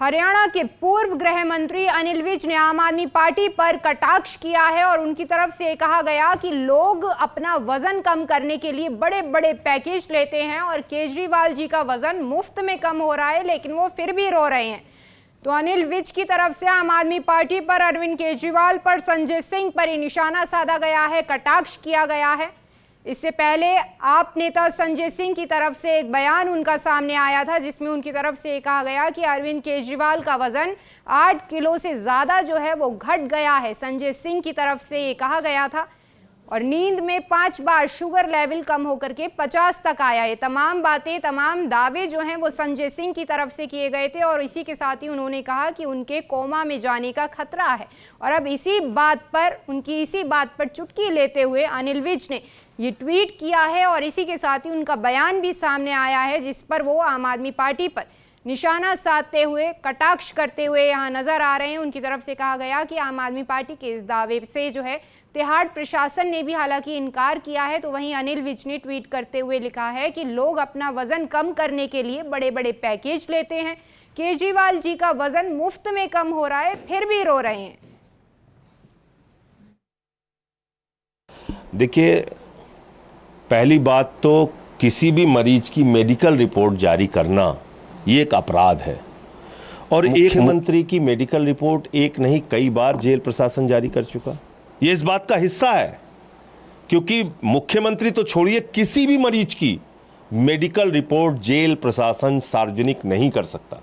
हरियाणा के पूर्व गृह मंत्री अनिल विज ने आम आदमी पार्टी पर कटाक्ष किया है और उनकी तरफ से कहा गया कि लोग अपना वजन कम करने के लिए बड़े बड़े पैकेज लेते हैं और केजरीवाल जी का वजन मुफ्त में कम हो रहा है, लेकिन वो फिर भी रो रहे हैं। तो अनिल विज की तरफ से आम आदमी पार्टी पर, अरविंद केजरीवाल पर, संजय सिंह पर ही निशाना साधा गया है, कटाक्ष किया गया है। इससे पहले आप नेता संजय सिंह की तरफ से एक बयान उनका सामने आया था, जिसमें उनकी तरफ से कहा गया कि अरविंद केजरीवाल का वजन 8 किलो से ज्यादा जो है वो घट गया है। संजय सिंह की तरफ से ये कहा गया था। और नींद में 5 बार शुगर लेवल कम होकर के 50 तक आया। ये तमाम बातें, तमाम दावे जो हैं वो संजय सिंह की तरफ से किए गए थे और इसी के साथ ही उन्होंने कहा कि उनके कोमा में जाने का खतरा है। और अब इसी बात पर चुटकी लेते हुए अनिल विज ने ये ट्वीट किया है और इसी के साथ ही उनका बयान भी सामने आया है, जिस पर वो आम आदमी पार्टी पर निशाना साधते हुए, कटाक्ष करते हुए यहाँ नजर आ रहे हैं। उनकी तरफ से कहा गया कि आम आदमी पार्टी के इस दावे से जो है तिहाड़ प्रशासन ने भी हालांकि इनकार किया है। तो वहीं अनिल विज ने ट्वीट करते हुए लिखा है कि लोग अपना वजन कम करने के लिए बड़े बड़े पैकेज लेते हैं, केजरीवाल जी का वजन मुफ्त में कम हो रहा है, फिर भी रो रहे हैं। देखिए, पहली बात तो किसी भी मरीज की मेडिकल रिपोर्ट जारी करना ये एक अपराध है और एक मंत्री की मेडिकल रिपोर्ट एक नहीं कई बार जेल प्रशासन जारी कर चुका। ये इस बात का हिस्सा है, क्योंकि मुख्यमंत्री तो छोड़िए, किसी भी मरीज की मेडिकल रिपोर्ट जेल प्रशासन सार्वजनिक नहीं कर सकता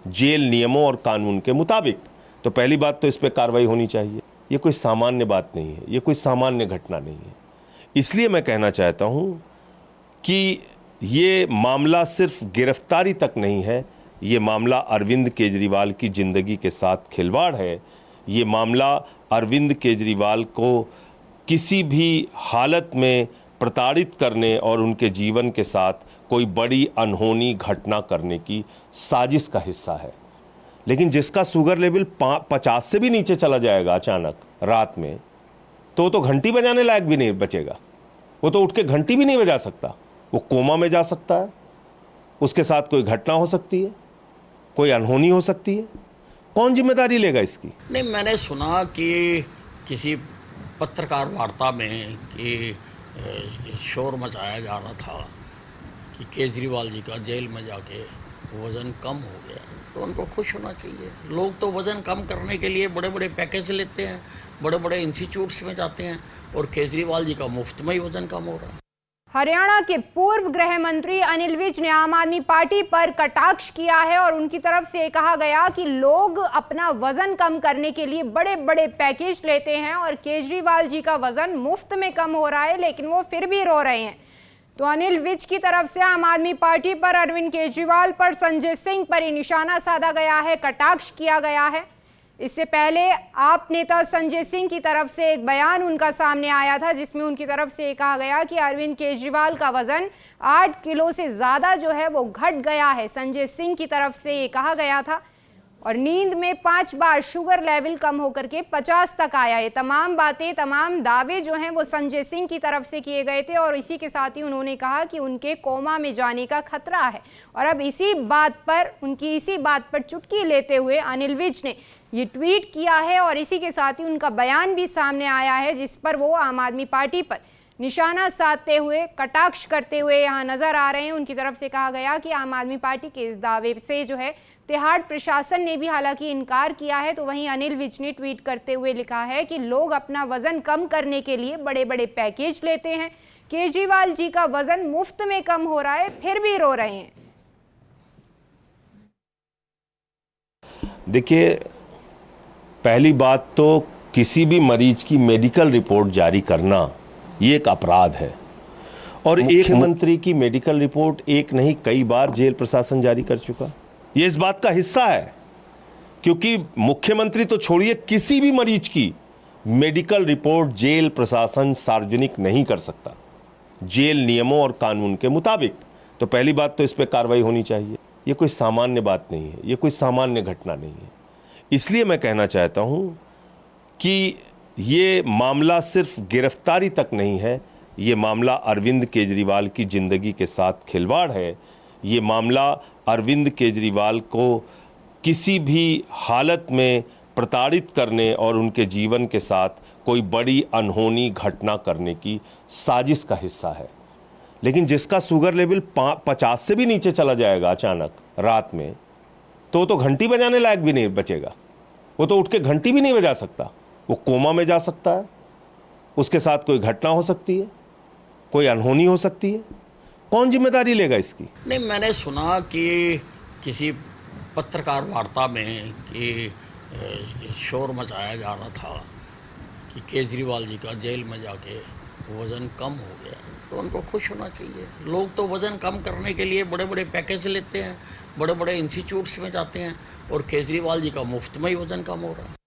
जेल नियमों और कानून के मुताबिक। तो पहली बात तो इस पर कार्रवाई होनी चाहिए। ये कोई सामान्य बात नहीं है, ये कोई सामान्य घटना नहीं है। इसलिए मैं कहना चाहता हूं कि ये मामला सिर्फ गिरफ्तारी तक नहीं है, ये मामला अरविंद केजरीवाल की जिंदगी के साथ खिलवाड़ है। ये मामला अरविंद केजरीवाल को किसी भी हालत में प्रताड़ित करने और उनके जीवन के साथ कोई बड़ी अनहोनी घटना करने की साजिश का हिस्सा है। लेकिन जिसका शुगर लेवल 50 से भी नीचे चला जाएगा अचानक रात में, तो घंटी बजाने लायक भी नहीं बचेगा। वो तो उठ के घंटी भी नहीं बजा सकता, वो कोमा में जा सकता है, उसके साथ कोई घटना हो सकती है, कोई अनहोनी हो सकती है। कौन जिम्मेदारी लेगा इसकी? नहीं, मैंने सुना कि किसी पत्रकार वार्ता में कि शोर मचाया जा रहा था कि केजरीवाल जी का जेल में जाके वज़न कम हो गया, तो उनको खुश होना चाहिए। लोग तो वज़न कम करने के लिए बड़े बड़े पैकेज लेते हैं, बड़े बड़े इंस्टीट्यूट्स में जाते हैं, और केजरीवाल जी का मुफ्त में ही वज़न कम हो रहा है। हरियाणा के पूर्व गृह मंत्री अनिल विज ने आम आदमी पार्टी पर कटाक्ष किया है और उनकी तरफ से कहा गया कि लोग अपना वजन कम करने के लिए बड़े बड़े पैकेज लेते हैं और केजरीवाल जी का वजन मुफ्त में कम हो रहा है, लेकिन वो फिर भी रो रहे हैं। तो अनिल विज की तरफ से आम आदमी पार्टी पर, अरविंद केजरीवाल पर, संजय सिंह पर ही निशाना साधा गया है, कटाक्ष किया गया है। इससे पहले आप नेता संजय सिंह की तरफ से एक बयान उनका सामने आया था, जिसमें उनकी तरफ से कहा गया कि अरविंद केजरीवाल का वजन 8 किलो से ज्यादा जो है वो घट गया है। संजय सिंह की तरफ से ये कहा गया था। और नींद में 5 बार शुगर लेवल कम होकर के 50 तक आया। ये तमाम बातें, तमाम दावे जो हैं वो संजय सिंह की तरफ से किए गए थे और इसी के साथ ही उन्होंने कहा कि उनके कोमा में जाने का खतरा है। और अब इसी बात पर चुटकी लेते हुए अनिल विज ने ये ट्वीट किया है और इसी के साथ ही उनका बयान भी सामने आया है, जिस पर वो आम आदमी पार्टी पर निशाना साधते हुए, कटाक्ष करते हुए यहाँ नजर आ रहे हैं। उनकी तरफ से कहा गया कि आम आदमी पार्टी के इस दावे से जो है तिहाड़ प्रशासन ने भी हालांकि इनकार किया है। तो वहीं अनिल विज ने ट्वीट करते हुए लिखा है कि लोग अपना वजन कम करने के लिए बड़े बड़े पैकेज लेते हैं, केजरीवाल जी का वजन मुफ्त में कम हो रहा है, फिर भी रो रहे हैं। देखिए, पहली बात तो किसी भी मरीज की मेडिकल रिपोर्ट जारी करना ये एक अपराध है और एक मंत्री की मेडिकल रिपोर्ट एक नहीं कई बार जेल प्रशासन जारी कर चुका। ये इस बात का हिस्सा है, क्योंकि मुख्यमंत्री तो छोड़िए, किसी भी मरीज की मेडिकल रिपोर्ट जेल प्रशासन सार्वजनिक नहीं कर सकता जेल नियमों और कानून के मुताबिक। तो पहली बात तो इस पर कार्रवाई होनी चाहिए। ये कोई सामान्य बात नहीं है, ये कोई सामान्य घटना नहीं है। इसलिए मैं कहना चाहता हूं कि ये मामला सिर्फ गिरफ्तारी तक नहीं है, ये मामला अरविंद केजरीवाल की जिंदगी के साथ खिलवाड़ है। ये मामला अरविंद केजरीवाल को किसी भी हालत में प्रताड़ित करने और उनके जीवन के साथ कोई बड़ी अनहोनी घटना करने की साजिश का हिस्सा है। लेकिन जिसका शुगर लेवल 50 से भी नीचे चला जाएगा अचानक रात में, तो घंटी बजाने लायक भी नहीं बचेगा। वो तो उठ के घंटी भी नहीं बजा सकता, वो कोमा में जा सकता है, उसके साथ कोई घटना हो सकती है, कोई अनहोनी हो सकती है। कौन जिम्मेदारी लेगा इसकी? नहीं, मैंने सुना कि किसी पत्रकार वार्ता में कि शोर मचाया जा रहा था कि केजरीवाल जी का जेल में जाके वज़न कम हो गया, तो उनको खुश होना चाहिए। लोग तो वज़न कम करने के लिए बड़े बड़े पैकेज लेते हैं, बड़े बड़े इंस्टीट्यूट्स में जाते हैं, और केजरीवाल जी का मुफ्त में ही वज़न कम हो रहा है।